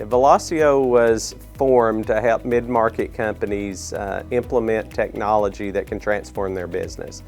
Velosio was formed to help mid-market companies implement technology that can transform their business.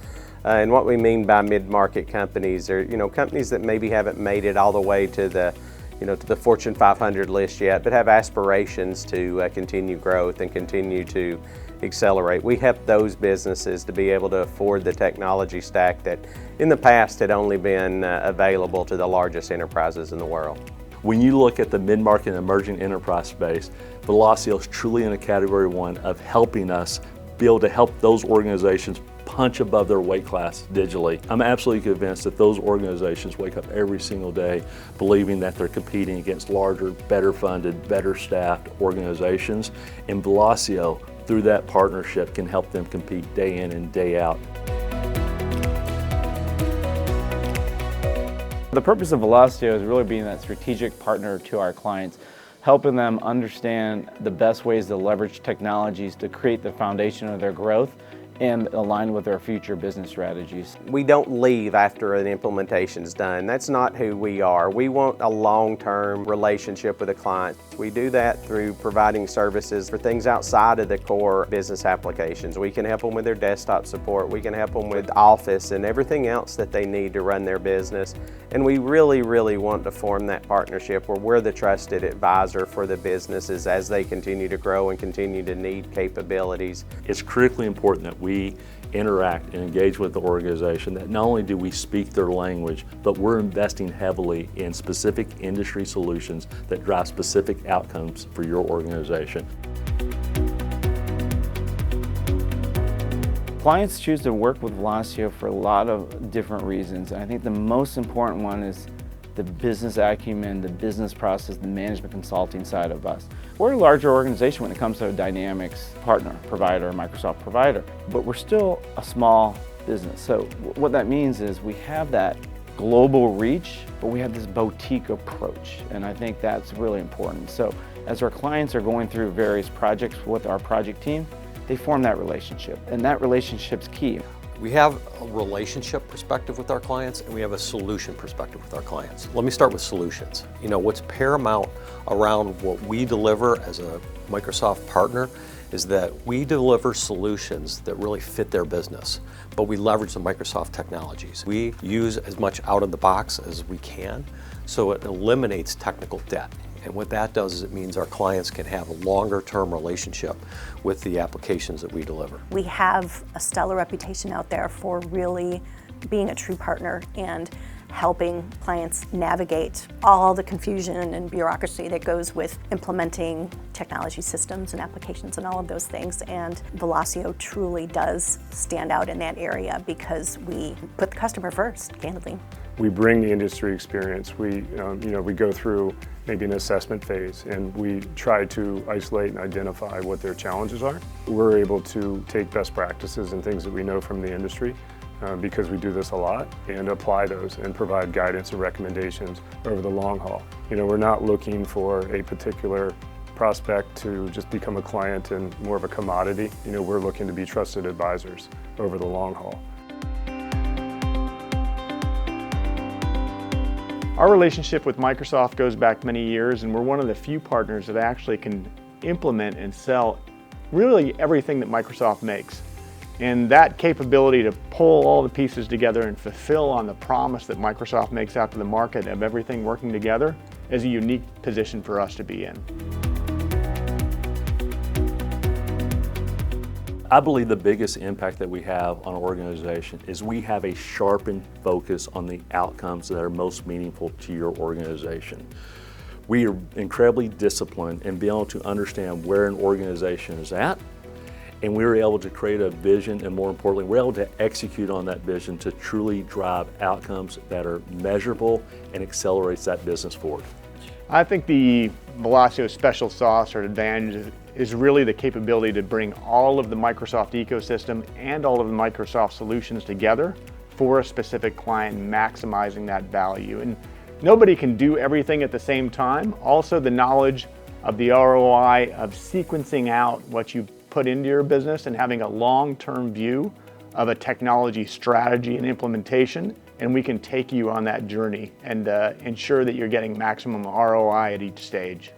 And what we mean by mid-market companies are, companies that maybe haven't made it all the way to the, to the Fortune 500 list yet, but have aspirations to continue growth and continue to accelerate. We help those businesses to be able to afford the technology stack that in the past had only been available to the largest enterprises in the world. When you look at the mid-market and emerging enterprise space, Velosio is truly in a category one of helping us be able to help those organizations punch above their weight class digitally. I'm absolutely convinced that those organizations wake up every single day believing that they're competing against larger, better funded, better staffed organizations, and Velosio, through that partnership, can help them compete day in and day out. The purpose of Velosio is really being that strategic partner to our clients, helping them understand the best ways to leverage technologies to create the foundation of their growth and align with their future business strategies. We don't leave after an implementation's done. That's not who we are. We want a long-term relationship with a client. We do that through providing services for things outside of the core business applications. We can help them with their desktop support. We can help them with Office and everything else that they need to run their business. And we really, really want to form that partnership where we're the trusted advisor for the businesses as they continue to grow and continue to need capabilities. It's critically important that we interact and engage with the organization, that not only do we speak their language, but we're investing heavily in specific industry solutions that drive specific outcomes for your organization. Clients choose to work with Velosio for a lot of different reasons. I think the most important one is the business acumen, the business process, the management consulting side of us. We're a larger organization when it comes to a Dynamics partner, provider, Microsoft provider, but we're still a small business. So what that means is we have that global reach, but we have this boutique approach, and I think that's really important. So as our clients are going through various projects with our project team, they form that relationship, and that relationship's key. We have a relationship perspective with our clients, and we have a solution perspective with our clients. Let me start with solutions. What's paramount around what we deliver as a Microsoft partner is that we deliver solutions that really fit their business, but we leverage the Microsoft technologies. We use as much out of the box as we can, so it eliminates technical debt. And what that does is it means our clients can have a longer-term relationship with the applications that we deliver. We have a stellar reputation out there for really being a true partner and helping clients navigate all the confusion and bureaucracy that goes with implementing technology systems and applications and all of those things. And Velosio truly does stand out in that area because we put the customer first, candidly. We bring the industry experience. We go through maybe an assessment phase, and we try to isolate and identify what their challenges are. We're able to take best practices and things that we know from the industry because we do this a lot, and apply those and provide guidance and recommendations over the long haul. We're not looking for a particular prospect to just become a client and more of a commodity. We're looking to be trusted advisors over the long haul. Our relationship with Microsoft goes back many years, and we're one of the few partners that actually can implement and sell really everything that Microsoft makes. And that capability to pull all the pieces together and fulfill on the promise that Microsoft makes out to the market of everything working together is a unique position for us to be in. I believe the biggest impact that we have on an organization is we have a sharpened focus on the outcomes that are most meaningful to your organization. We are incredibly disciplined in being able to understand where an organization is at, and we were able to create a vision, and more importantly, we're able to execute on that vision to truly drive outcomes that are measurable and accelerates that business forward. I think the Velosio special sauce or advantage is really the capability to bring all of the Microsoft ecosystem and all of the Microsoft solutions together for a specific client, maximizing that value. And nobody can do everything at the same time. Also, the knowledge of the ROI of sequencing out what you put into your business and having a long-term view of a technology strategy and implementation, and we can take you on that journey and ensure that you're getting maximum ROI at each stage.